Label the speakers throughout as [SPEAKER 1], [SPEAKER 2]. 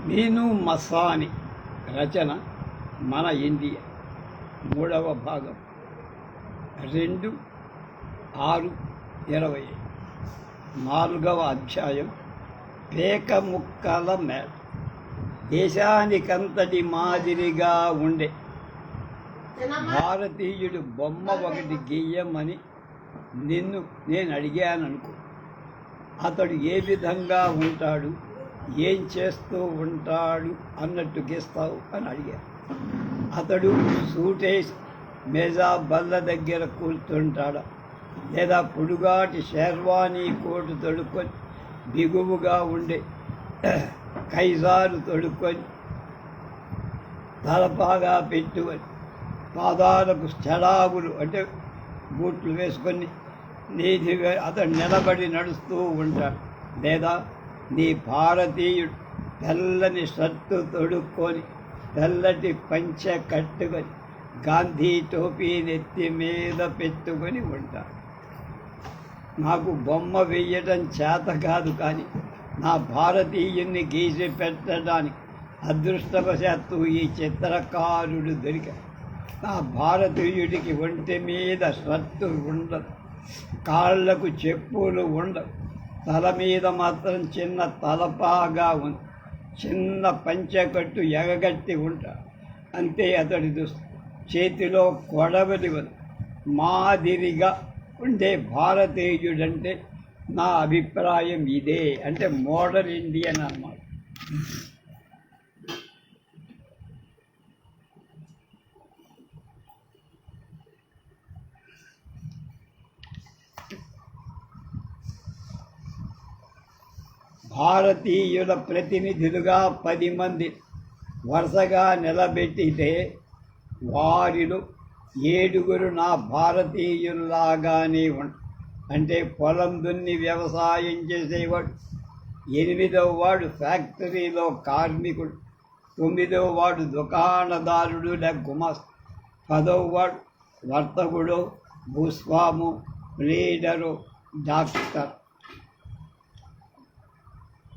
[SPEAKER 1] మీను మస్తాని రచన మన ఇండియా 3వ భాగం 2/6/20 4వ అధ్యాయం పేక ముక్కల మేళ. దేశానికంతటి మాదిరిగా ఉండే భారతీయుడు బొమ్మ ఒకటి గీయమని నిన్ను నేను అడిగాననుకో. అతడు ఏ విధంగా ఉంటాడు, ఏం చేస్తూ ఉంటాడు అన్నట్టు గీస్తావు అని అడిగాను. అతడు సూటేసి మేజా బల్ల దగ్గర కూర్చుంటాడా, లేదా పొడుగాటి షెర్వానీ కోటు తొడుక్కొని బిగువుగా ఉండే కైజారు తొడుక్కొని తలపాగా పెట్టుకొని పాదాలకు చడాగులు అంటే బూట్లు వేసుకొని అతడు నిలబడి నడుస్తూ ఉంటాడు, లేదా నీ భారతీయుడు తెల్లని షర్టు తొడుక్కొని తెల్లటి పంచె కట్టుకొని గాంధీ టోపీ నెత్తి మీద పెట్టుకొని ఉంటాడు. నాకు బొమ్మ వేయటం చేత కాదు, కానీ నా భారతీయుణ్ణి గీసి పెట్టడానికి అదృష్టవశాత్తు ఈ చిత్రకారుడు దొరికాడు. నా భారతీయుడికి ఒంటి మీద షర్టు ఉండదు, కాళ్లకు చెప్పులు ఉండవు, తల మీద మాత్రం చిన్న తలపాగా ఉంది, చిన్న పంచెకట్టు ఎగగట్టి ఉంటాడు. అంతే అతడి దుస్తు. చేతిలో కొడవలి ఉంది. మాదిరిగా ఉండే భారతీయుడంటే నా అభిప్రాయం ఇదే. అంటే మోడల్ ఇండియన్ అన్నమాట. భారతీయుల ప్రతినిధులుగా 10 మంది వరుసగా నిలబెట్టితే వారిలో 7 నా భారతీయుల్లాగానే అంటే పొలం దున్ని వ్యవసాయం చేసేవాడు, 8వ వాడు ఫ్యాక్టరీలో కార్మికుడు, 9వ వాడు దుకాణదారుడు గుమాస్, 10వ వాడు వర్తకుడు, భూస్వాము, లీడరు, డాక్టర్.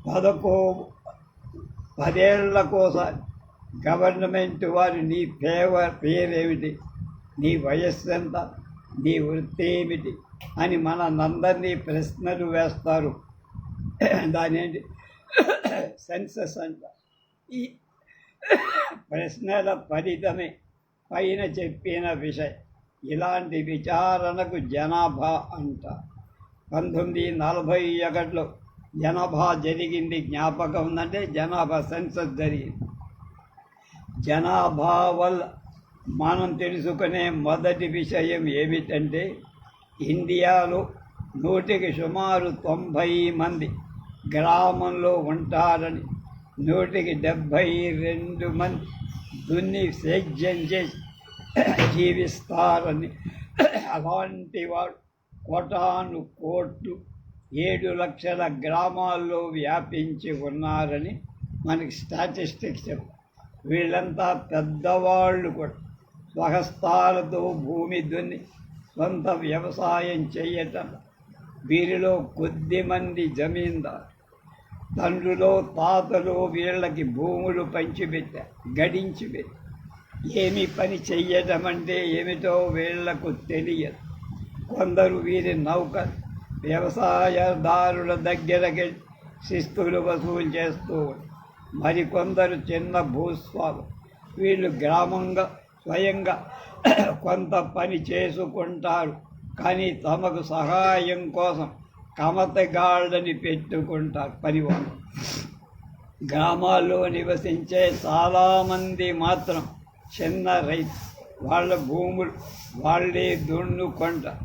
[SPEAKER 1] 10 ఏళ్లకోసారి గవర్నమెంట్ వారు నీ పేరేమిటి, నీ వయస్సు ఎంత, నీ వృత్తి ఏమిటి అని మనందరినీ ప్రశ్నలు వేస్తారు. దాని ఏంటి సెన్సస్ అంట. ఈ ప్రశ్నల ఫలితమే పైన చెప్పిన విషయం. ఇలాంటి విచారణకు జనాభా అంట. 1941లో జనాభా జరిగింది, జ్ఞాపకం ఉందంటే జనాభా సెన్సస్ జరిగింది. జనాభా వల్ల మనం తెలుసుకునే మొదటి విషయం ఏమిటంటే, ఇండియాలో 100కి సుమారు 90 మంది గ్రామంలో ఉంటారని, 100కి 72 మంది దున్ని సేద్యం చేసి జీవిస్తారని, అలాంటి వాడు కోటాను కోట్లు 7 లక్షల గ్రామాల్లో వ్యాపించి ఉన్నారని మనకి స్టాటిస్టిక్స్ చెప్పు. వీళ్ళంతా పెద్దవాళ్ళు కూడా స్వహస్తాలతో భూమి దున్ని సొంత వ్యవసాయం చేయటం. వీరిలో కొద్దిమంది జమీందారు తండ్రులు తాతలు వీళ్ళకి భూములు పంచిపెట్టారు, గడించి పెట్టి ఏమి పని చెయ్యటం అంటే ఏమిటో వీళ్లకు తెలియదు. కొందరు వీరి నౌకరు వ్యవసాయదారుల దగ్గరకి శిస్తులు వసూలు చేస్తూ మరికొందరు చిన్న భూస్వాములు. వీళ్ళు గ్రామంగా స్వయంగా కొంత పని చేసుకుంటారు, కానీ తమకు సహాయం కోసం కమతగాళ్ళని పెట్టుకుంటారు పనివాళ్ళు. గ్రామాల్లో నివసించే చాలామంది మాత్రం చిన్న రైతు. వాళ్ళ భూములు వాళ్ళే దున్నుకుంటారు.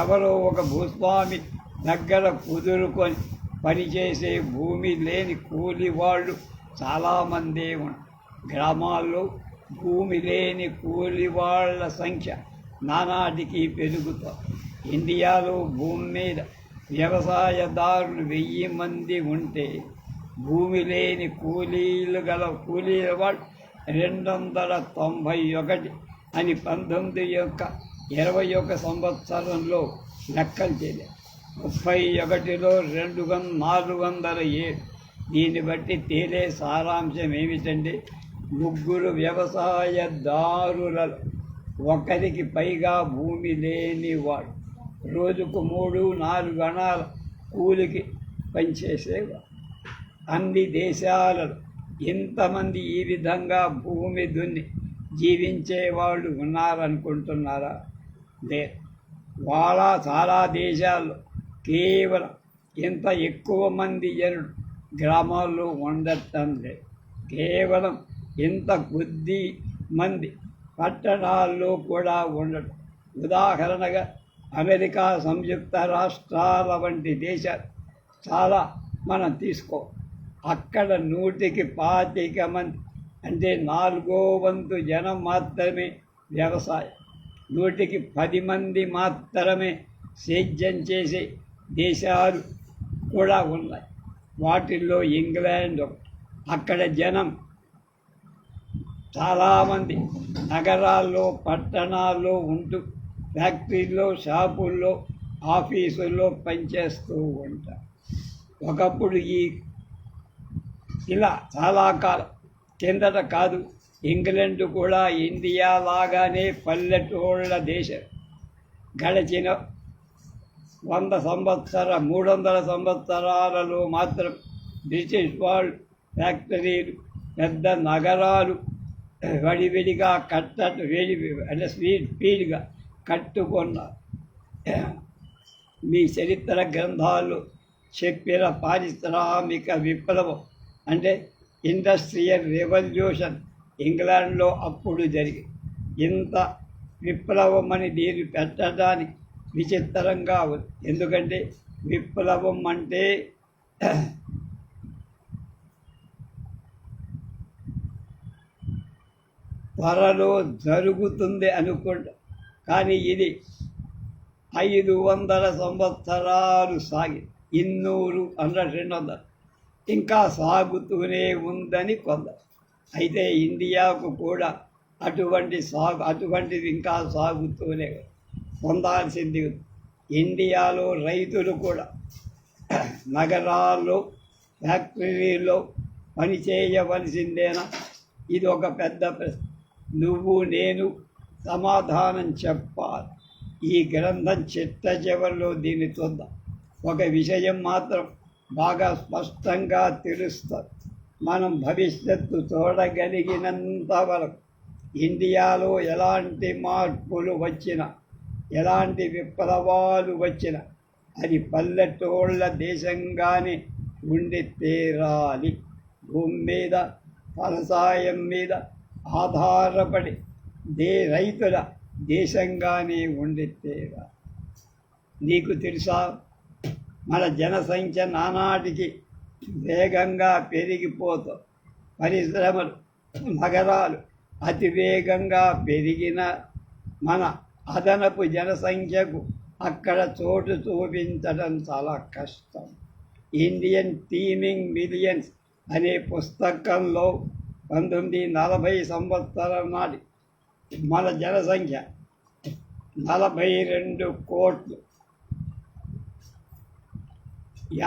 [SPEAKER 1] ఎవరో ఒక భూస్వామి దగ్గర కుదురుకొని పనిచేసే భూమి లేని కూలి వాళ్ళు చాలామందే ఉన్నారు. గ్రామాల్లో భూమి లేని కూలి వాళ్ళ సంఖ్య నానాటికి పెరుగుతారు. ఇండియాలో భూమి మీద వ్యవసాయదారులు 1000 మంది ఉంటే భూమి లేని కూలీల వాళ్ళు 291 అని 1921 సంవత్సరంలో లెక్కలు చేయలేదు. 31లో 407 దీన్ని బట్టి తేలే సారాంశం ఏమిటంటే ముగ్గురు వ్యవసాయదారులలో ఒకరికి పైగా భూమి లేనివాడు రోజుకు 3-4 గణాల కూలికి పనిచేసేవాడు. అన్ని దేశాలలో ఇంతమంది ఈ విధంగా భూమి దున్ని జీవించేవాళ్ళు ఉన్నారనుకుంటున్నారా? లేదు. చాలా దేశాల్లో కేవలం ఇంత ఎక్కువ మంది జనులు గ్రామాల్లో ఉండటం లేదు. కేవలం ఇంత కొద్ది మంది పట్టణాల్లో కూడా ఉండటం. ఉదాహరణగా అమెరికా సంయుక్త రాష్ట్రాల వంటి దేశాలు చాలా మనం తీసుకో. అక్కడ 125 మంది అంటే 4వ వంతు జనం మాత్రమే వ్యవసాయం, 110 మంది మాత్రమే సేద్యం చేసే దేశాలు కూడా ఉన్నాయి. వాటిల్లో ఇంగ్లాండ్ ఒకటి. అక్కడ జనం చాలామంది నగరాల్లో పట్టణాల్లో ఉంటూ ఫ్యాక్టరీల్లో షాపుల్లో ఆఫీసుల్లో పనిచేస్తూ ఉంటారు. ఒకప్పుడు ఇలా చాలా కాలం కిందట కాదు, ఇంగ్లాండ్ కూడా ఇండియా లాగానే పల్లెటూళ్ళ దేశం. గడిచిన 300 సంవత్సరాలలో మాత్రం బ్రిటిష్ వాళ్ళు ఫ్యాక్టరీలు పెద్ద నగరాలు విడివిడిగా అంటే స్పీడ్గా కట్టుకున్నారు. మీ చరిత్ర గ్రంథాలు చెప్పిన పారిశ్రామిక విప్లవం అంటే ఇండస్ట్రియల్ రెవల్యూషన్ ఇంగ్లాండ్లో అప్పుడు జరిగింది. ఇంత విప్లవం అని దీన్ని పెట్టడానికి విచిత్రంగా ఉంది. ఎందుకంటే విప్లవం అంటే త్వరలో జరుగుతుంది అనుకుంటా, కానీ ఇది 500 సంవత్సరాలు సాగి 200 ఇంకా సాగుతూనే ఉందని కొందరు. అయితే ఇండియాకు కూడా అటువంటిది ఇంకా సాగుతూనే పొందాల్సింది. ఇండియాలో రైతులు కూడా నగరాల్లో ఫ్యాక్టరీలో పనిచేయవలసిందేనా? ఇది ఒక పెద్ద ప్రశ్న. నువ్వు నేను సమాధానం చెప్పాలి. ఈ గ్రంథం చివరిలో దీన్ని చూద్దాం. ఒక విషయం మాత్రం బాగా స్పష్టంగా తెలుస్తుంది. మనం భవిష్యత్తు చూడగలిగినంత వరకు ఇండియాలో ఎలాంటి మార్పులు వచ్చినా, ఎలాంటి విప్లవాలు వచ్చినా అది పల్లెటూళ్ళ దేశంగానే ఉండి తీరాలి. భూమి మీద వ్యవసాయం మీద ఆధారపడి రైతుల దేశంగానే ఉండి తీరాలి. నీకు తెలుసా, మన జనసంఖ్య నానాటికి వేగంగా పెరిగిపోతాం. పరిశ్రమలు, నగరాలు అతివేగంగా పెరిగిన మన అదనపు జనసంఖ్యకు అక్కడ చోటు చూపించడం చాలా కష్టం. ఇండియన్ టీమింగ్ మిలియన్స్ అనే పుస్తకంలో 1940 సంవత్సరం నాటి మన జనసంఖ్య 42 కోట్లు,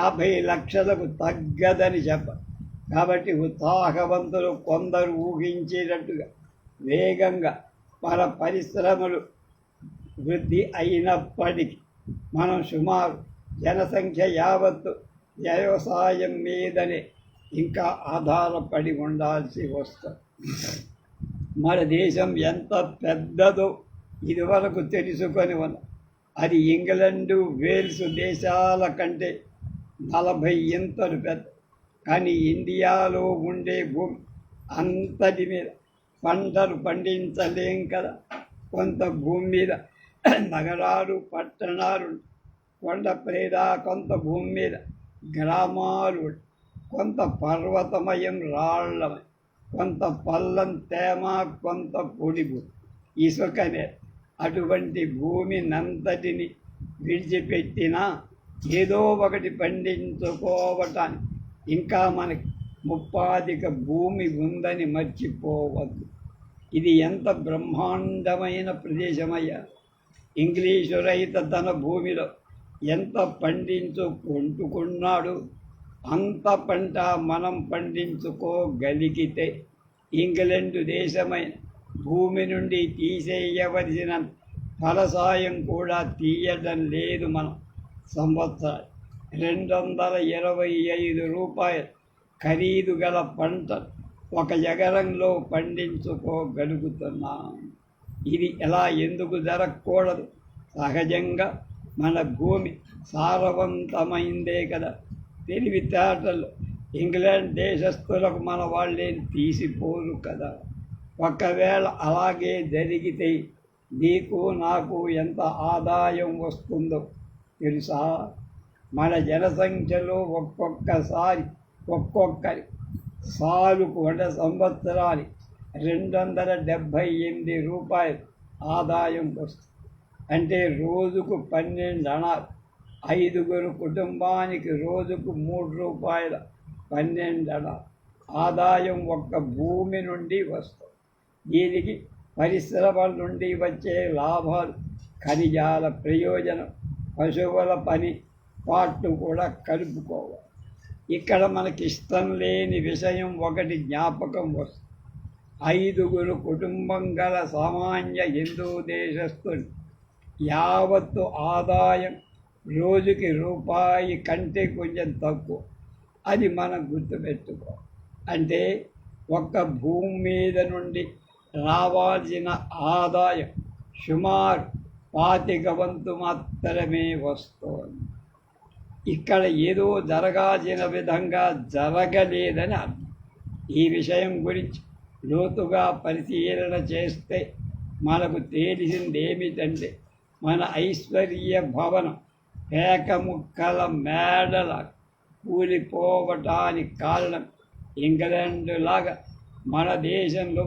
[SPEAKER 1] 50 లక్షలకు తగ్గదని చెప్పారు. కాబట్టి ఉత్సాహవంతులు కొందరు ఊహించేటట్టుగా వేగంగా మన పరిశ్రమలు వృద్ధి అయినప్పటికీ మనం సుమారు జనసంఖ్య యావత్తు వ్యవసాయం మీదనే ఇంకా ఆధారపడి ఉండాల్సి వస్తుంది. మన దేశం ఎంత పెద్దదో ఇదివరకు తెలుసుకొని ఉన్నాం. అది ఇంగ్లండు, వేల్స్ దేశాల కంటే 40 ఇంతలు పెద్ద. కానీ ఇండియాలో ఉండే భూమి అంతటి మీద పంటలు పండించలేం కదా. కొంత భూమి మీద నగరాలు, పట్టణాలు, కొండ ప్రేద, కొంత భూమి మీద గ్రామాలు, కొంత పర్వతమయం రాళ్ళమయం, కొంత పల్లం తేమ, కొంత పొడిగు ఇసుకనే. అటువంటి భూమినంతటిని విడిచిపెట్టినా ఏదో ఒకటి పండించుకోవటానికి ఇంకా మనకి ముప్పాదిక భూమి ఉందని మర్చిపోవద్దు. ఇది ఎంత బ్రహ్మాండమైన ప్రదేశమయ్యా! ఇంగ్లీషు రైతు తన భూమిలో ఎంత పండించుకుంటున్నాడు. అంత పంట మనం పండించుకోగలిగితే ఇంగ్లాండ్ దేశమైన భూమి నుండి తీసేయవలసిన ఫలసాయం కూడా తీయడం లేదు. మనం సంవత్సరం 225 రూపాయలు ఖరీదు గల పంట ఒక ఎకరంలో పండించుకోగలుగుతున్నాం. ఇది ఎలా ఎందుకు జరగకూడదు? సహజంగా మన భూమి సారవంతమైందే కదా. తెలివితేటలు ఇంగ్లాండ్ దేశస్తులకు మన వాళ్ళేం తీసిపోరు కదా. ఒకవేళ అలాగే జరిగితే నీకు నాకు ఎంత ఆదాయం వస్తుందో తెలుసా? మన జనసంఖ్యలో ఒక్కొక్కరి సాలుకు 1 సంవత్సరానికి 278 రూపాయలు ఆదాయం వస్తుంది. అంటే రోజుకు 12 అణాలు. 5గురు కుటుంబానికి రోజుకు 3 రూపాయల 12 అణాలు ఆదాయం ఒక్క భూమి నుండి వస్తుంది. దీనికి పరిశ్రమల నుండి వచ్చే లాభాలు, ఖనిజాల ప్రయోజనం, పశువుల పని పాటు కూడా కలుపుకోవాలి. ఇక్కడ మనకి ఇష్టం లేని విషయం ఒకటి జ్ఞాపకం వస్తుంది. 5గురు కుటుంబం గల సామాన్య హిందూ దేశస్థులు యావత్తు ఆదాయం రోజుకి రూపాయి కంటే కొంచెం తక్కువ. అది మనం గుర్తుపెట్టుకో. అంటే ఒక్క భూమి మీద నుండి రావాల్సిన ఆదాయం సుమారు 25 వంతు మాత్రమే వస్తోంది. ఇక్కడ ఏదో జరగాల్సిన విధంగా జరగలేదని అర్థం. ఈ విషయం గురించి లోతుగా పరిశీలన చేస్తే మనకు తెలిసిందేమిటంటే మన ఐశ్వర్య భవనం పేకముక్కల మేడల కూలిపోవటానికి కారణం ఇంగ్లాండ్ లాగా మన దేశంలో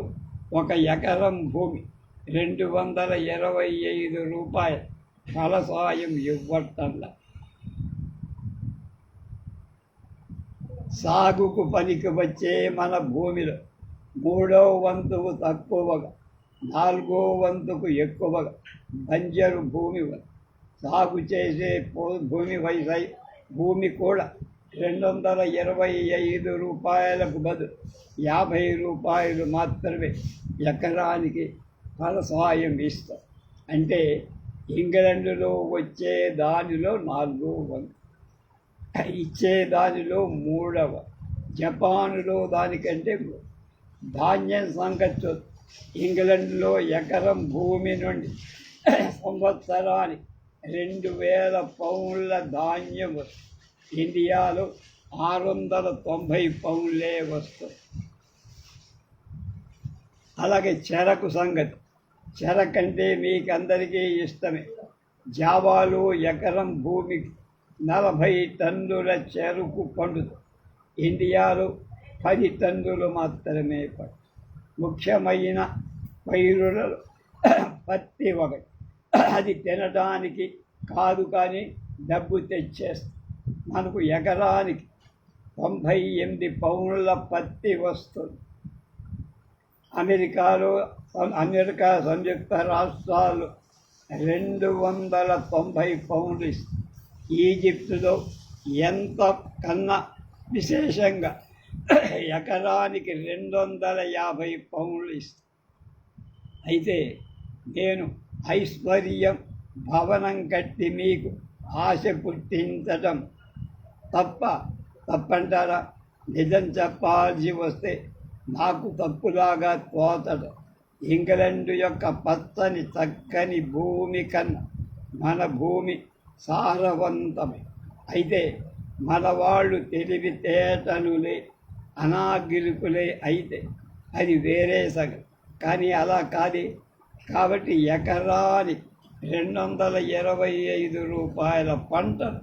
[SPEAKER 1] ఒక ఎకరం భూమి 225 రూపాయల ఫలసాయం ఇవ్వటంలా. సాగుకు పనికి వచ్చే మన భూమిలో 3వ వంతుకు తక్కువగా 4వ వంతుకు ఎక్కువగా బంజరు భూమి సాగు చేసే భూమి కూడా 225 రూపాయలకు బదులు 50 రూపాయలు మాత్రమే ఎకరానికి ఫలసాయం ఇస్తారు. అంటే ఇంగ్లాండ్లో వచ్చే దానిలో 4వ వంతు, ఇచ్చే దానిలో 3వ, జపానులో దానికంటే ధాన్యం సంగతి. ఇంగ్లాండ్లో ఎకరం భూమి నుండి సంవత్సరానికి 2000 పౌండ్ల ధాన్యం వస్తుంది. ఇండియాలో 690 పౌండ్లే వస్తుంది. అలాగే చెరకు సంగతి. చెరకంటే మీకందరికీ ఇష్టమే. జావాలో ఎకరం భూమికి 40 టన్నుల చెరుకు పండుతుంది. ఇండియాలో 10 టన్నులు మాత్రమే పండు. ముఖ్యమైన పైరులలో పత్తి ఒకటి. అది తినడానికి కాదు కానీ డబ్బు తెచ్చేస్తుంది. మనకు ఎకరానికి 98 పౌండ్ల పత్తి వస్తుంది. అమెరికా సంయుక్త రాష్ట్రాలు 290 పౌండ్లు ఇస్తుంది. ఈజిప్టులో ఎంత కన్నా విశేషంగా ఎకరానికి 250 పౌండ్లు ఇస్తుంది. అయితే నేను ఐశ్వర్యం భవనం కట్టి మీకు ఆశ పుట్టించటం తప్పంటారా? నిజం చెప్పాల్సి వస్తే నాకు తప్పులాగా తోచడం. ఇంగ్లాండ్ యొక్క పచ్చని చక్కని భూమి కన్నా మన భూమి సారవంతమే. అయితే మన వాళ్ళు తెలివితేటలులే, అనాగరికులే అయితే అది వేరే సంగతి. కానీ అలా కాదే. కాబట్టి ఎకరానికి 225 రూపాయల పంటను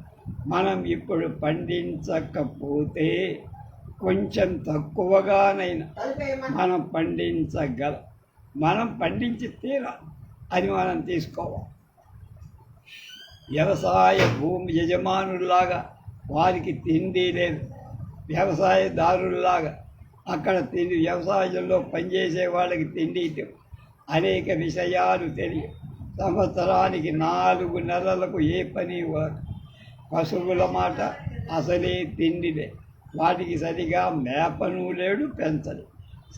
[SPEAKER 1] మనం ఇప్పుడు పండించకపోతే కొంచెం తక్కువగానైనా మనం పండించగలం. మనం పండించి తీరాలి. అది మనం తీసుకోవాలి. వ్యవసాయ భూమి యజమానుల్లాగా వారికి తిండి లేదు. వ్యవసాయదారుల్లాగా అక్కడ వ్యవసాయంలో పనిచేసే వాళ్ళకి తిండి అనేక విషయాలు తెలియదు. సంవత్సరానికి 4 నెలలకు ఏ పని పశువుల మాట అసలే తిండిదే. వాటికి సరిగా మేపను లేడు, పెంచడు,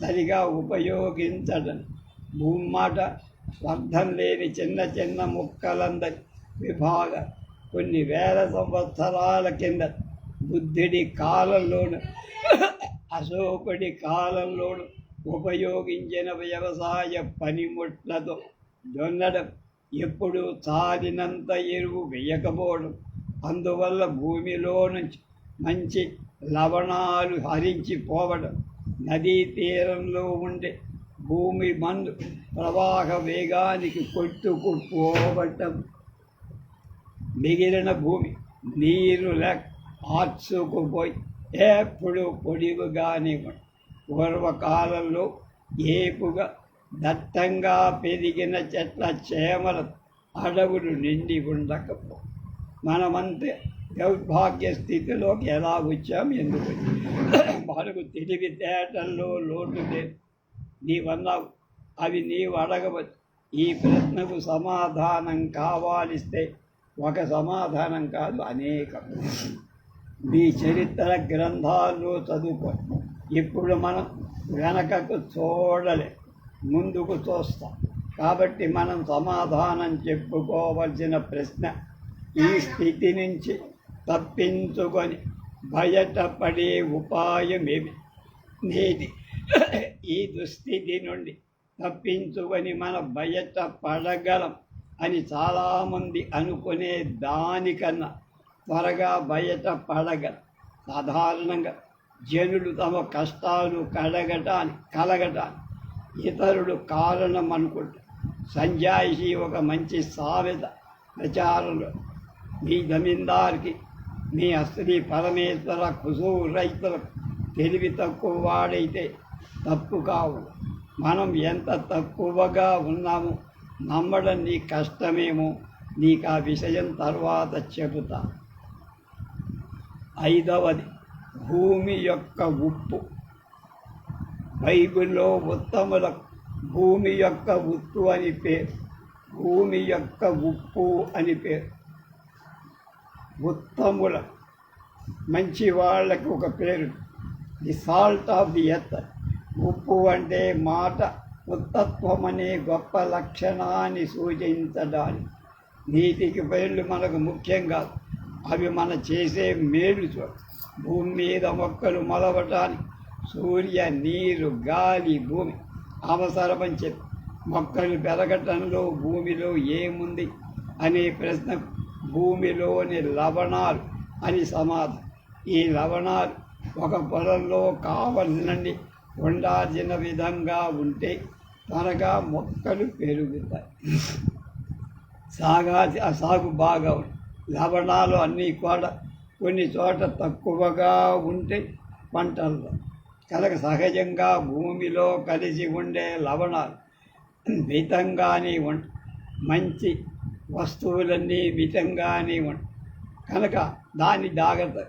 [SPEAKER 1] సరిగా ఉపయోగించడం. భూమి మాట అర్థం లేని చిన్న చిన్న ముక్కలందరి విభాగ కొన్ని వేల సంవత్సరాల కింద బుద్ధుడి కాలంలోను అశోకుడి కాలంలోను ఉపయోగించిన వ్యవసాయ పనిముట్లతో దున్నడం, ఎప్పుడు చాలినంత ఎరువు వేయకపోవడం, అందువల్ల భూమిలో నుంచి మంచి లవణాలు హరించిపోవడం, నదీ తీరంలో ఉండే భూమి మందు ప్రవాహ వేగానికి కొట్టుకుపోవటం, మిగిలిన భూమి నీరు లేక ఆర్చుకుపోయి ఎప్పుడు పొడివుగానే ఉండదు. పూర్వకాలంలో ఏపుగా దట్టంగా పెరిగిన చెట్ల చేమల అడవులు నిండి ఉండకపో మనమంతే దౌర్భాగ్య స్థితిలోకి ఎలా వచ్చాం, ఎందుకు? మనకు తెలివితేటల్లో లోటు లేదు. నీవన్నావు, అవి నీవు అడగవచ్చు. ఈ ప్రశ్నకు సమాధానం కావాలిస్తే ఒక సమాధానం కాదు, అనేకం. మీ చరిత్ర గ్రంథాల్లో చదువుకో. ఇప్పుడు మనం వెనకకు చూడలే, ముందుకు చూస్తాం. కాబట్టి మనం సమాధానం చెప్పుకోవలసిన ప్రశ్న, ఈ స్థితి నుంచి తప్పించుకొని బయటపడే ఉపాయం ఏమి? నేటి ఈ దుస్థితి నుండి తప్పించుకొని మనం బయట పడగలం అని చాలామంది అనుకునే దానికన్నా త్వరగా బయట పడగలం. సాధారణంగా జనులు తమ కష్టాలు కలగటానికి ఇతరుడు కారణం అనుకుంటారు. సంజాయిషి ఒక మంచి సామెత ప్రచారంలో. మీ జమీందార్కి, మీ అస్త్రీ పరమేశ్వర కుసు రైతులకు తెలివి తక్కువ వాడైతే తప్పు కావు. మనం ఎంత తక్కువగా ఉన్నామో నమ్మడం నీ కష్టమేమో. నీకు ఆ విషయం తర్వాత చెబుతా. 5వది, భూమి యొక్క ఉప్పు. బైబిల్లో ఉత్తములకు భూమి యొక్క ఉప్పు అని పేరు. భూమి యొక్క ఉప్పు అని పేరు. ఉత్తముల మంచి వాళ్ళకి ఒక పేరు, the salt of the earth. ఉప్పు అంటే మాట ఉత్తత్వం అనే గొప్ప లక్షణాన్ని సూచించడానికి. నీతికి పేర్లు మనకు ముఖ్యం కాదు, అవి మన చేసే మేలు చూడ. భూమి మీద మొక్కలు మొలవటానికి సూర్య, నీరు, గాలి, భూమి అవసరమని చెప్పి, మొక్కలు పెరగటంలో భూమిలో ఏముంది అనే ప్రశ్న భూమిలోని లవణాలు అని సమాధానం. ఈ లవణాలు ఒక పొలంలో కావలనండి ఉండాల్సిన విధంగా ఉంటే త్వరగా మొక్కలు పెరుగుతాయి, సాగు బాగా ఉంటుంది. లవణాలు అన్నీ కూడా కొన్ని చోట తక్కువగా ఉంటే పంటల్లో కనుక సహజంగా భూమిలో కలిసి ఉండే లవణాలు మితంగానే ఉంటాయి. మంచి వస్తువులన్నీ మితంగానే ఉంటాయి కనుక దాని జాగ్రత్త.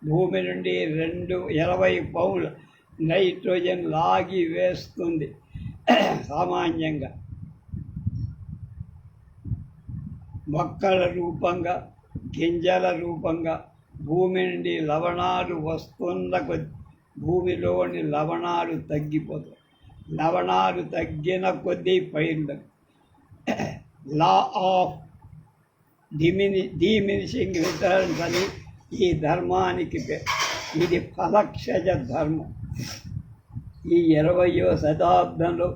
[SPEAKER 1] భూమి నుండి 20 పౌండ్ల నైట్రోజన్ లాగి వేస్తుంది. సామాన్యంగా మొక్కల రూపంగా, గింజల రూపంగా భూమి నుండి లవణాలు వస్తున్న కొద్ది భూమిలోని లవణాలు తగ్గిపోతాయి. లవణాలు తగ్గిన కొద్దీ పైర్లకు లా ఆఫ్ డిమినిషింగ్ రిటర్న్స్ అని ఈ ధర్మానికి పేరు. ఇది ఫలక్షయ ధర్మం. ఈ 20వ శతాబ్దంలో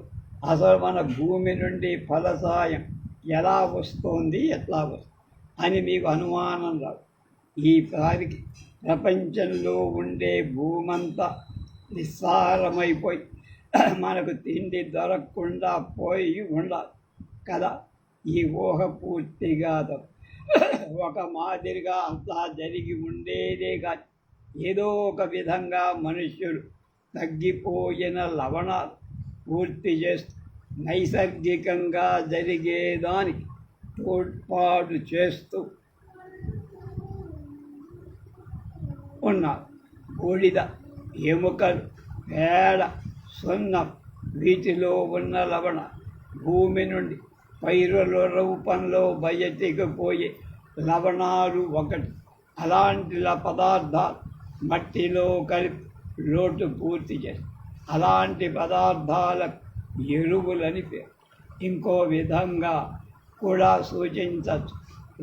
[SPEAKER 1] అసలు మన భూమి నుండి ఫలసాయం ఎలా వస్తుంది, ఎట్లా వస్తుంది అని మీకు అనుమానం రాదు. ఈ పారికి ప్రపంచంలో ఉండే భూమంతా నిస్సారమైపోయి మనకు తిండి దొరకకుండా పోయి ఉండాలి కదా. ఈ ఊహ పూర్తిగా ఒక మాదిరిగా అంతా జరిగి ఉండేదే కాదు. ఏదో ఒక విధంగా మనుష్యులు తగ్గిపోయిన లవణాలు పూర్తి చేస్తూ నైసర్గికంగా జరిగేదానికి తోడ్పాటు చేస్తూ ఉన్నారు. బూడిద, ఎముకలు, పేడ, సున్నం వీటిలో ఉన్న లవణ భూమి నుండి పైరుల రూపంలో బయటికి పోయే లవణాలు ఒకటి అలాంటి పదార్థాలు మట్టిలో కలిపి లోటు పూర్తి చేసి అలాంటి పదార్థాలకు ఎరువులని పేరు. ఇంకో విధంగా కూడా సూచించవచ్చు.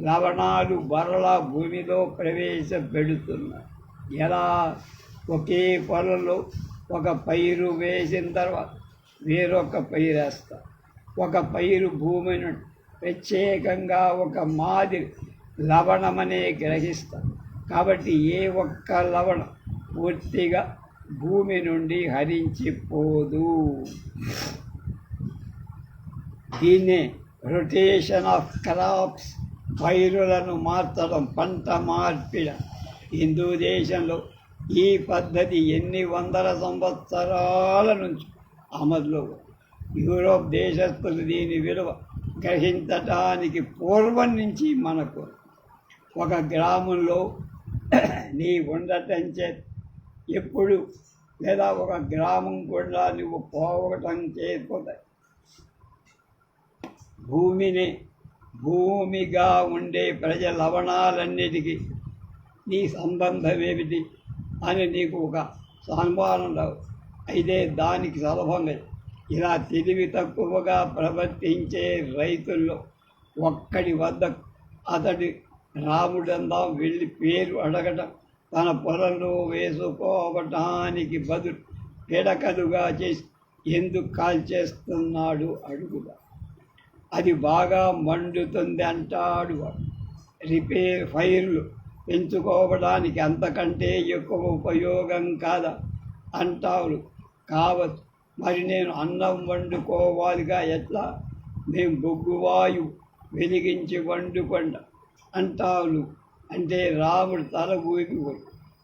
[SPEAKER 1] లవణాలు మరలా భూమిలో ప్రవేశపెడుతున్నాయి. ఎలా? ఒకే పొలంలో ఒక పైరు వేసిన తర్వాత వేరొక పైరు వేస్తారు. ఒక పైరు భూమి నుండి ప్రత్యేకంగా ఒక మాదిరి లవణమనే గ్రహిస్తాం. కాబట్టి ఏ ఒక్క లవణం పూర్తిగా భూమి నుండి హరించిపోదు. దీన్నే రొటేషన్ ఆఫ్ క్రాప్స్, పైరులను మార్చడం, పంట మార్పిడి. హిందూ దేశంలో ఈ పద్ధతి ఎన్ని వందల సంవత్సరాల నుంచి అమలులో. యూరోప్ దేశస్తులు దీని విలువ గ్రహించటానికి పూర్వం నుంచి మనకు ఒక గ్రామంలో నీ ఉండటం చేత ఎప్పుడు లేదా ఒక గ్రామం కూడా నువ్వు పోవటం చేయకపోతాయి. భూమిగా ఉండే ప్రజల లవణాలన్నిటికీ నీ సంబంధం ఏమిటి అని నీకు ఒక అనుమానం రావు. అయితే దానికి సులభంగా ఇలా తెలివి తక్కువగా ప్రవర్తించే రైతుల్లో ఒక్కడి వద్ద అతడి రాముడందాం వెళ్ళి పేరు అడగటం, తన పొలంలో వేసుకోవటానికి బదులు పిడకలుగా చేసి ఎందుకు కాల్చేస్తున్నాడు అడుగుదా. అది బాగా మండుతుంది అంటాడు వాడు. ఫైర్లు పెంచుకోవడానికి అంతకంటే ఎక్కువ ఉపయోగం కాదా అంటావు. కావచ్చు, మరి నేను అన్నం వండుకోవాలిగా ఎట్లా? మేము బొగ్గువాయు వెలిగించి వండుకొండ అంటావు. అంటే రాముడు తల ఊగిపోయి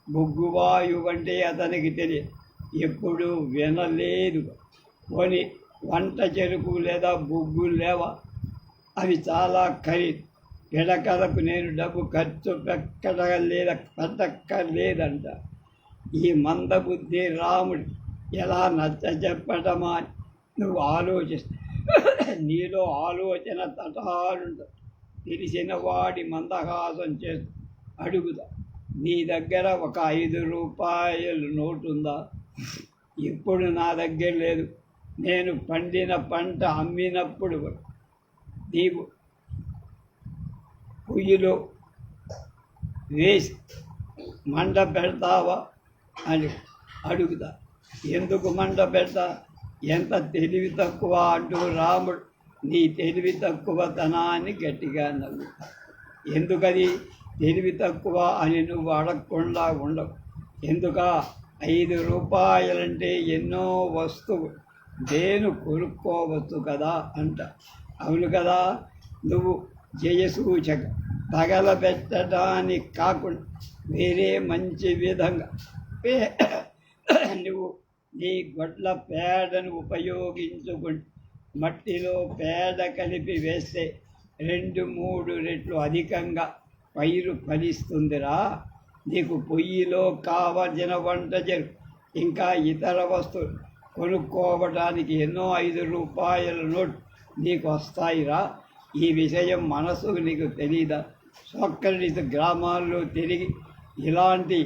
[SPEAKER 1] బొగ్గువాయు అంటే అతనికి తెలియదు, ఎప్పుడూ వినలేదు. కొని వంట చెరుకు లేదా బొగ్గులు లేవా? అవి చాలా ఖరీదు. పిడకలకు నేను డబ్బు ఖర్చు పెట్టక్కర్లేదంట. ఈ మందబుద్ధి రాముడు ఎలా నచ్చ చెప్పటమా అని నువ్వు ఆలోచిస్తే నీలో ఆలోచన తటాలుంటుంది. తెలిసిన వాడి మందహాసం చేస్తూ అడుగుదా, నీ దగ్గర ఒక 5 రూపాయలు నోటు ఉందా? ఇప్పుడు నా దగ్గర లేదు. నేను పండిన పంట అమ్మినప్పుడు నీవు పొయ్యిలో వేసి మంట పెడతావా అని అడుగుతా. ఎందుకు మంట పెడతా? ఎంత తెలివి తక్కువ అంటూ రాముడు నీ తెలివి తక్కువతనాన్ని గట్టిగా నవ్వుతా. ఎందుకది తెలివి తక్కువ అని నువ్వు అడగకుండా ఉండవు. ఎందుక 5 రూపాయలంటే ఎన్నో వస్తువు దేను కొనుక్కోవచ్చు కదా అంట. అవును కదా, నువ్వు జయసూచక తగలబెట్టడానికి కాకుండా వేరే మంచి విధంగా నువ్వు నీ గొడ్ల పేడను ఉపయోగించుకుని మట్టిలో పేడ కలిపి వేస్తే 2-3 రెట్లు అధికంగా పైరు ఫలిస్తుందిరా. నీకు పొయ్యిలో కావలసిన వంట చెరుకు ఇంకా ఇతర వస్తువులు కొనుక్కోవడానికి ఎన్నో 5 రూపాయల నోటు నీకు వస్తాయిరా. ఈ విషయం మనసుకు నీకు తెలీదా? సోక్రటీస్ గ్రామాల్లో తిరిగి ఇలాంటి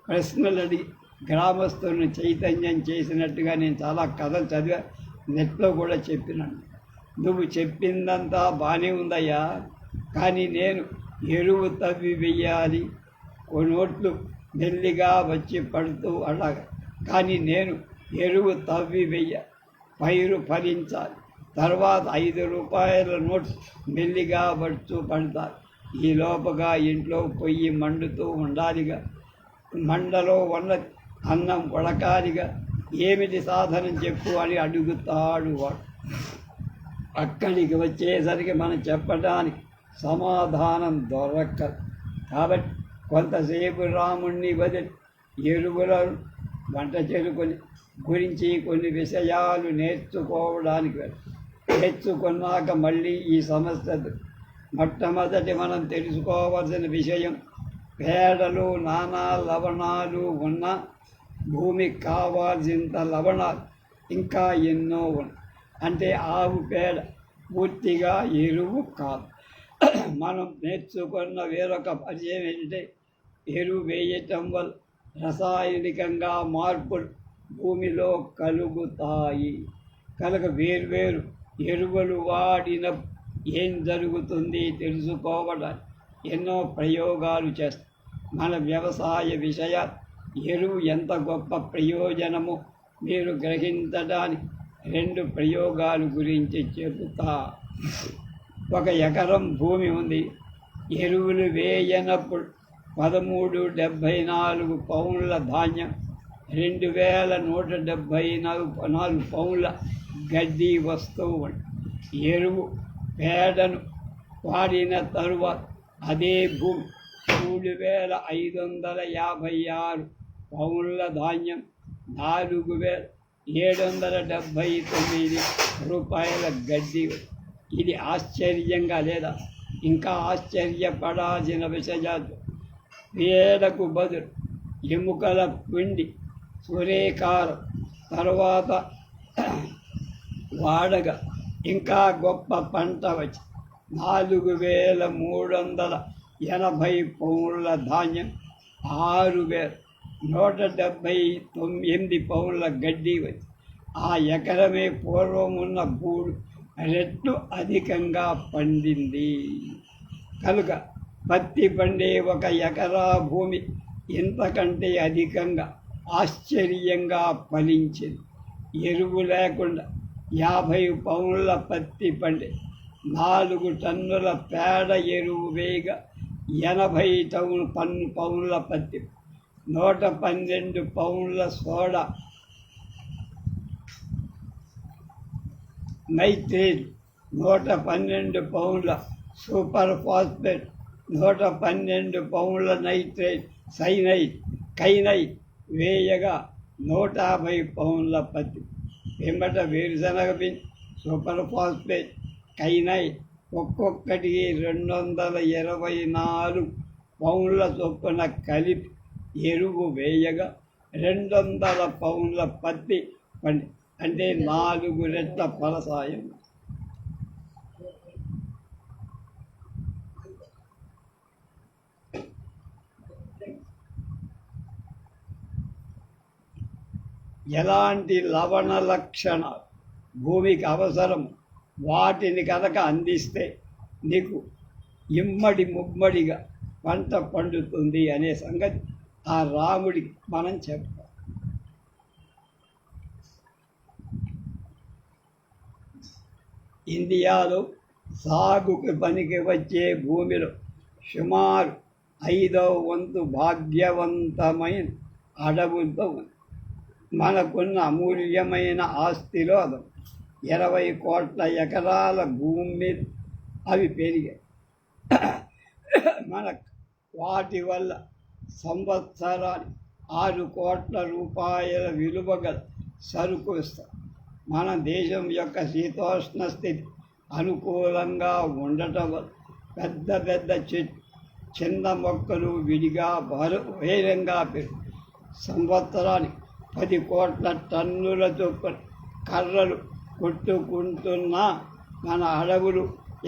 [SPEAKER 1] ప్రశ్నలు అడిగి గ్రామస్తులను చైతన్యం చేసినట్టుగా నేను చాలా కథలు చదివా, నెట్లో కూడా చెప్పినాను. నువ్వు చెప్పిందంతా బాగానే ఉందయ్యా, కానీ నేను ఎరువు తవ్వి వెయ్యాలి, కొనోట్లు మెల్లిగా వచ్చి పడుతూ అలాగా. కానీ నేను ఎరువు తవ్వి వెయ్య, పైరు ఫలించాలి, తర్వాత 5 రూపాయల నోటు మెల్లిగా పడతారు. ఈ లోపగా ఇంట్లో పొయ్యి మండుతూ ఉండాలిగా, మండలో ఉన్న అన్నం ఉడకాలిగా. ఏమిటి సాధనం చెప్పు అని అడుగుతాడు వాడు. అక్కడికి వచ్చేసరికి మనం చెప్పడానికి సమాధానం దొరకదు. కాబట్టి కొంతసేపు రాముణ్ణి వదిలి ఎరువులను వంట చెరుకుని గురించి కొన్ని విషయాలు నేర్చుకోవడానికి నేర్చుకున్నాక మళ్ళీ ఈ సమస్య. మొట్టమొదటి మనం తెలుసుకోవాల్సిన విషయం, పేడలు నానా లవణాలు ఉన్న భూమికి కావాల్సినంత లవణాలు ఇంకా ఎన్నో ఉన్నాయి. అంటే ఆవు పేడ పూర్తిగా ఎరువు కాదు. మనం నేర్చుకున్న వేరొక పరిచయం ఏంటంటే ఎరువు వేయటం వల్ల రసాయనికంగా మార్పులు భూమిలో కలుగుతాయి. కనుక వేర్వేరు ఎరువులు వాడిన ఏం జరుగుతుంది తెలుసుకోవడానికి ఎన్నో ప్రయోగాలు చేస్తాం. మన వ్యవసాయ విషయ ఎరువు ఎంత గొప్ప ప్రయోజనమో మీరు గ్రహించడానికి 2 ప్రయోగాల గురించి చెబుతా. 1 ఎకరం భూమి ఉంది. ఎరువులు వేయనప్పుడు 1374 పౌండ్ల ధాన్యం, 2174 పౌండ్ల గడ్డి వస్తువు. ఎరువు పేడను వాడిన తరువాత అదే భూమి 3556 పౌండ్ల ధాన్యం, 4779 రూపాయల గడ్డి. ఇది ఆశ్చర్యంగా లేదా? ఇంకా ఆశ్చర్యపడాల్సిన విషయాలు, పేడకు బదులు ఎముకల పిండి సూర్యకారం తర్వాత వాడగా ఇంకా గొప్ప పంట వచ్చి 4380 పౌండ్ల ధాన్యం, 6178 పౌండ్ల గడ్డి వచ్చి ఆ ఎకరమే పూర్వం ఉన్న 3 రెట్లు అధికంగా పండింది. కనుక పత్తి పండే 1 ఎకరా భూమి ఇంతకంటే అధికంగా ఆశ్చర్యంగా ఫలించింది. ఎరువు లేకుండా 50 పౌండ్ల పత్తి పండే, 4 టన్నుల పేడ ఎరువు వేయగా 80 పౌండ్ల పత్తి, 112 పౌండ్ల సోడా నైట్రేట్, 112 పౌండ్ల సూపర్ ఫాస్ఫేట్, 112 పౌండ్ల నైట్రేట్ కైనైట్ వేయగా 150 పౌండ్ల పత్తి. వెంబట వేరుశనగ పిండి, సూపర్ ఫాస్ఫేట్, కైనైట్ ఒక్కొక్కటికి 224 పౌండ్ల చొప్పున కలిపి ఎరువు వేయగా 200 పౌండ్ల పత్తి పండి, అంటే 4 రెట్ల ఫలసాయం. ఎలాంటి లవణ లక్షణాలు భూమికి అవసరం వాటిని కనుక అందిస్తే నీకు ఇమ్మడి ముమ్మడిగా పంట పండుతుంది అనే సంగతి ఆ రాముడికి మనం చెప్తాం. ఇండియాలో సాగుకు పనికి వచ్చే భూమిలో సుమారు 5వ వంతు భాగ్యవంతమైన అడవులతో ఉంది. మనకున్న అమూల్యమైన ఆస్తిలో అది 20 కోట్ల ఎకరాల భూమి మీద అవి పెరిగాయి. మన వాటి వల్ల సంవత్సరానికి 6 కోట్ల రూపాయల విలువ గల సరుకు ఇస్తాం. మన దేశం యొక్క శీతోష్ణ స్థితి అనుకూలంగా ఉండటం వల్ల పెద్ద పెద్ద చిన్న మొక్కలు విడిగా వేరంగా పెరుగు సంవత్సరానికి 10 కోట్ల టన్నుల చొప్పున కర్రలు కొట్టుకుంటున్న మన అడవులు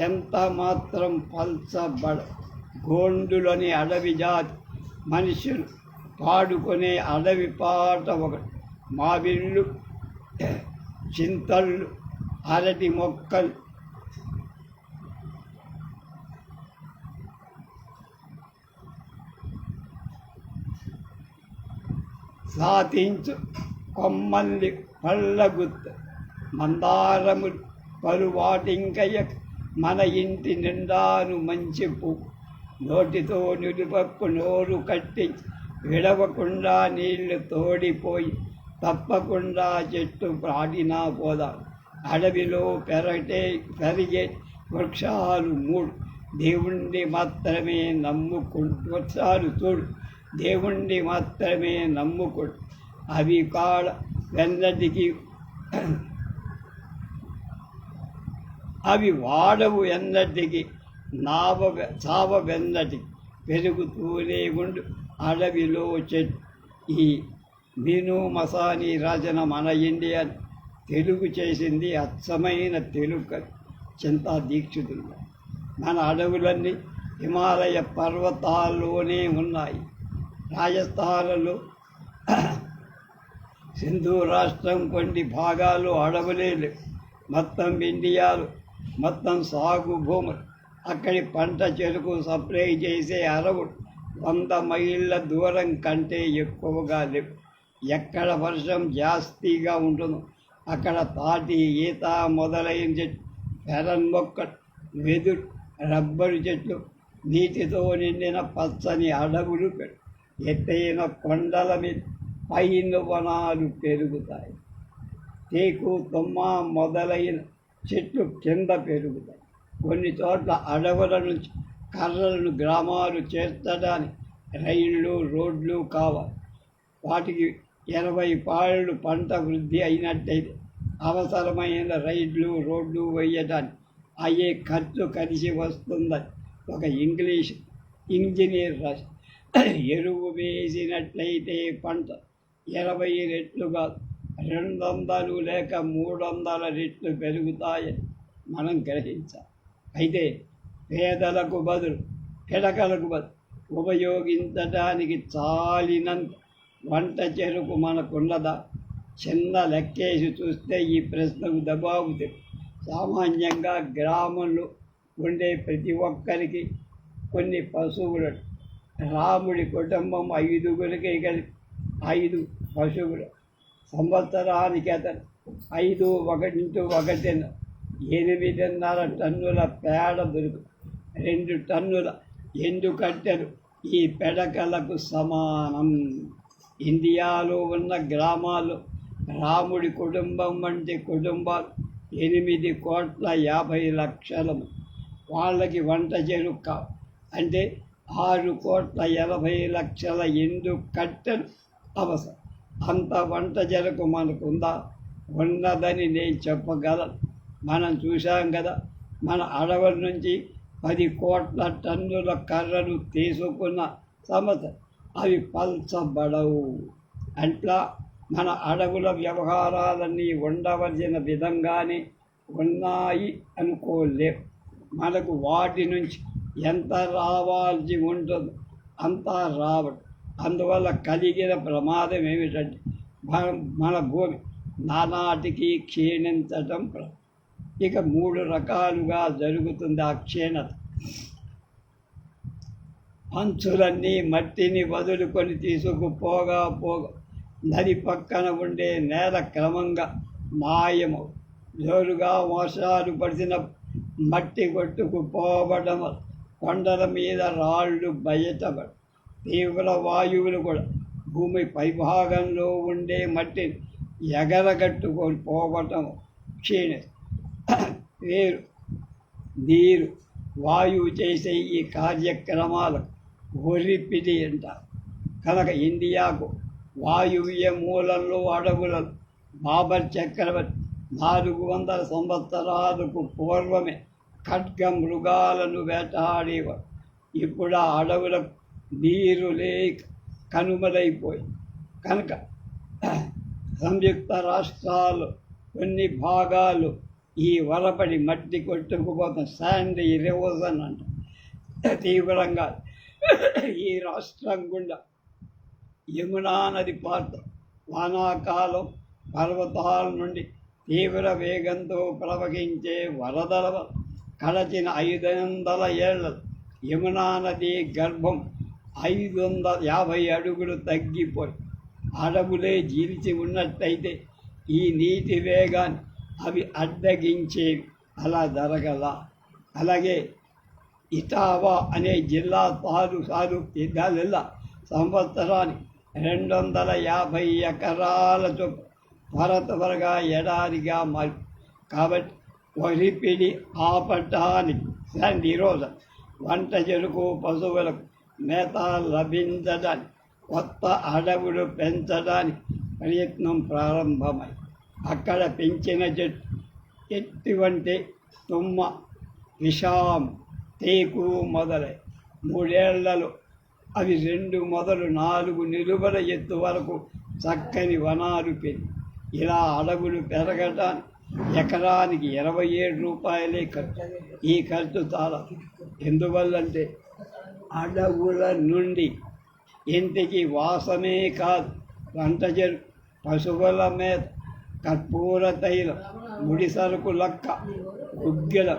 [SPEAKER 1] ఎంత మాత్రం పల్చబడ. గోండులని అడవి జాతి మనుషులు పాడుకునే అడవి పాట ఒకటి. మావిళ్ళు, చింతళ్ళు, అరటి మొక్కలు, సాతించు కొమ్మల్లి పళ్ళగుత్త, మందారములు పలువాటింకయ్య మన ఇంటి నిండాను మంచి పువ్వు. నోటితో నిలుపప్పు నోరు కట్టించి విడవకుండా నీళ్లు తోడిపోయి తప్పకుండా చెట్టు ప్రాడినా పోదా. అడవిలో పెరిగే వృక్షాలు 3 దేవుణ్ణి మాత్రమే వృక్షాలు చూడు, దేవుణ్ణి మాత్రమే నమ్ముకుంటు. అవి కాడ వెన్నటికి అవి వాడవు ఎన్నటికి చావ వెన్నటికి పెరుగుతూనే ఉండు అడవిలో చెట్టు. ఈ మీను మసానీ రచన మన ఇండియా తెలుగు చేసింది అచ్చమైన తెలుగు చింతా దీక్షితులు. మన అడవులన్నీ హిమాలయ పర్వతాల్లోనే ఉన్నాయి. రాజస్థాన్లో సింధు రాష్ట్రం కొన్ని భాగాలు అడవులే లేవు. మొత్తం ఇండియాలో మొత్తం సాగు భూములు. అక్కడి పంట చెరుకు సప్లై చేసే అడవులు 100 మైళ్ళ దూరం కంటే ఎక్కువగా లేవు. ఎక్కడ వర్షం జాస్తిగా ఉంటుందో అక్కడ తాటి, ఈత మొదలైన చెట్లు, పెరన్ మొక్కలు, వెదురు, రబ్బరు చెట్లు, నీటితో నిండిన పచ్చని అడవులు ఎత్తైన కొండల మీద పైన వనాలు పెరుగుతాయి. తేకు, తుమ్మ మొదలైన చెట్లు కింద పెరుగుతాయి. కొన్ని చోట్ల అడవుల నుంచి కర్రలను గ్రామాలు చేర్చడానికి రైళ్ళు, రోడ్లు కావాలి. వాటికి 80 పాళ్ళు పంట వృద్ధి అయినట్టయితే అవసరమైన రైళ్ళు, రోడ్లు వేయడానికి అయ్యే ఖర్చు కలిసి వస్తుందని ఒక ఇంగ్లీష్ ఇంజనీర్ రాసి, ఎరువు వేసినట్లయితే పంట 20 రెట్లుగా 200 లేక 300 రెట్లు పెరుగుతాయని మనం గ్రహించాలి. అయితే పేదలకు బదులు, పిడకలకు బదులు ఉపయోగించడానికి చాలినంత వంట చెరుకు మనకున్నదా? చిన్న లెక్కేసి చూస్తే ఈ ప్రశ్నకు జవాబు సామాన్యంగా గ్రామంలో ఉండే ప్రతి ఒక్కరికి కొన్ని పశువులు. రాముడి కుటుంబం 5గురికి కలిపి 5 పశువులు. సంవత్సరానికి అతను 5×1 8.5 టన్నుల పేడ దొరుకు, 2 టన్నుల ఎండు కట్టెలు ఈ పెడకలకు సమానం. ఇండియాలో ఉన్న గ్రామాల్లో రాముడి కుటుంబం వంటి కుటుంబాలు 8,50,00,000. వాళ్ళకి వంట చెరుకు అంటే 6,80,00,000 ఎండు కట్టెలు అవసరం. అంత వంట చెరుకు మనకుందా? ఉన్నదని నేను చెప్పగలను. మనం చూసాం కదా, మన అడవుల నుంచి 10 కోట్ల టన్నుల కర్రను తీసుకున్న సంవత్సరం అవి పల్చబడవు. అట్లా మన అడవుల వ్యవహారాలన్నీ ఉండవలసిన విధంగానే ఉన్నాయి అనుకోలేం. మనకు వాటి నుంచి ఎంత రావాల్సి ఉంటుందో అంతా రావడం. అందువల్ల కలిగిన ప్రమాదం ఏమిటంటే మన భూమి నానాటికి క్షీణించటం. ఇక 3 రకాలుగా జరుగుతుంది ఆ క్షీణత. అంచులన్నీ మట్టిని వదులుకొని తీసుకుపోగా నది పక్కన ఉండే నేల క్రమంగా మాయము. జోరుగా వర్షాలు పడిన మట్టి కొట్టుకుపోవడం, కొండల మీద రాళ్ళు బయటపడ, తీవ్ర వాయువులు కూడా భూమి పైభాగంలో ఉండే మట్టిని ఎగరగట్టుకొని పోవటం క్షీణిస్తుంది. నీరు, వాయువు చేసే ఈ కార్యక్రమాలకు ఒరిపిడి అంటారు. కనుక ఇండియాకు వాయువ్య మూలంలో అడవులలో బాబర్ చక్రవర్తి 400 సంవత్సరాలకు పూర్వమే ఖడ్గ మృగాలను వేటాడేవారు. ఇప్పుడు ఆ అడవులకు నీరు లేక కనుమలైపోయి కనుక సంయుక్త రాష్ట్రాలు కొన్ని భాగాలు ఈ వరపడి మట్టి కొట్టుకుపోతాం, శాండ్ ఇరోజన్ అంట తీవ్రంగా ఈ రాష్ట్రం గుండా యమునా నది పాత్ర వానాకాలం పర్వతాల నుండి తీవ్ర వేగంతో ప్రవహించే వరదల కడచిన 500 ఏళ్ల యమునా నది గర్భం 550 అడుగులు తగ్గిపోయి అడవులే జీల్చి ఉన్నట్టయితే ఈ నీటి వేగాన్ని అవి అడ్డగించేవి. అలా జరగల. అలాగే ఇటావా అనే జిల్లా జిల్లా సంవత్సరానికి 250 ఎకరాల చొప్పున త్వరగా ఎడారిగా మారి. కాబట్టి ఒరిపిడి ఆపటానికి ఈరోజు వంట చెరుకు పశువులకు మేత లభించడానికి కొత్త అడవులు పెంచడానికి ప్రయత్నం ప్రారంభమై అక్కడ పెంచిన చెట్టు ఎటువంటి తుమ్మ, విషాం, తేకు మొదలై 3 ఏళ్లలో అవి 2 మొదలు 4 నిలువల ఎత్తు వరకు చక్కని వనాలు పెరిగి ఇలా అడవులు పెరగటానికి ఎకరానికి 27 రూపాయలే ఖర్చు. ఈ ఖర్చు చాలా. ఎందువల్లంటే అడవుల నుండి ఇంటికి వాసమే కాదు, వంటజరు, పశువుల మీద, కర్పూర తైలం, ముడి సరుకు లక్క, గుగ్గిల,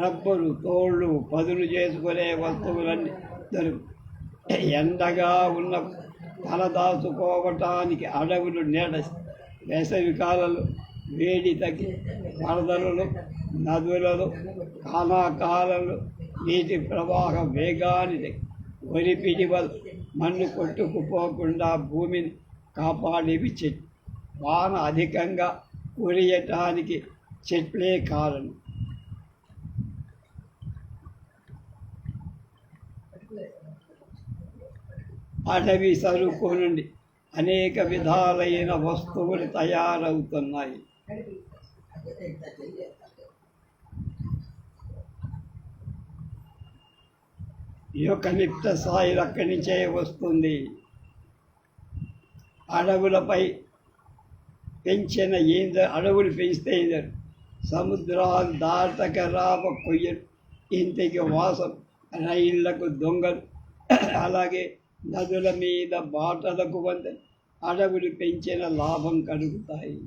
[SPEAKER 1] రబ్బరు, తోళ్ళు, పదులు చేసుకునే వస్తువులన్నీ దొరుకు. ఎండగా ఉన్న తలదాచుకోవటానికి అడవులు నీడ, వేసవి కాలంలో వేడి తగ్గి వరదలలో, నదులలో, కాలాకాలంలో నీటి ప్రవాహ వేగాన్ని ఒలిపిడి వల్ల మన్ను కొట్టుకుపోకుండా భూమిని కాపాడేవి చెట్లు. వాన అధికంగా కురియటానికి చెట్లే కారణం. అడవి సరుకు నుండి అనేక విధాలైన వస్తువులు తయారవుతున్నాయి. యూకలిప్టస్ ఆయిల్ అక్కడి నుంచే వస్తుంది. అడవులపై పెంచిన అడవులు పెంచితే సముద్రాలు దాటక రావ కొయ్యలు, ఇంటికి వాసం, రైళ్లకు దొంగలు, అలాగే నదుల మీద బాటలకు వంద అడవులు పెంచిన లాభం కలుగుతాయి.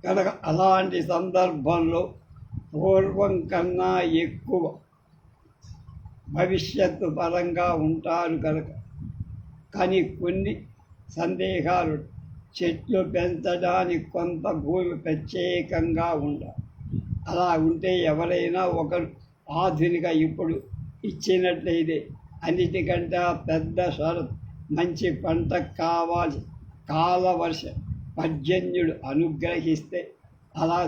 [SPEAKER 1] కనుక అలాంటి సందర్భంలో పూర్వం కన్నా ఎక్కువ భవిష్యత్తు పరంగా ఉంటారు కనుక. కానీ కొన్ని సందేహాలు, చెట్లు పెంచడానికి కొంత భూమి ప్రత్యేకంగా ఉండాలి. అలా ఉంటే ఎవరైనా ఒకరు ఆధునిక ఇప్పుడు ఇచ్చినట్లయితే అన్నిటికంటే పెద్ద షరతు మంచి పంట కావాలి. కాలవర్ష పర్జన్యుడు అనుగ్రహిస్తే అలా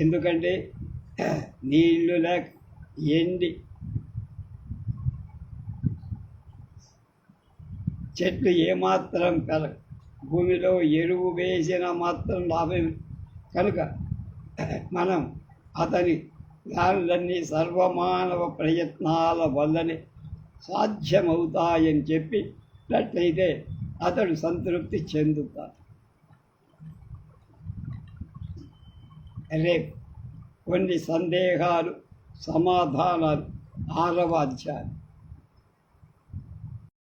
[SPEAKER 1] ఎందుకంటే నీళ్లు లేక ఎండి చెట్లు ఏమాత్రం పెరగ, భూమిలో ఎరువు వేసిన మాత్రం లాభం కనుక మనం అతని దానిలన్నీ సర్వమానవ ప్రయత్నాల వల్లనే సాధ్యమవుతాయని చెప్పినట్లయితే అతడు సంతృప్తి చెందుతాడు. రేపు కొన్ని సందేహాలు, సమాధానాలు 6వ అధ్యాయం.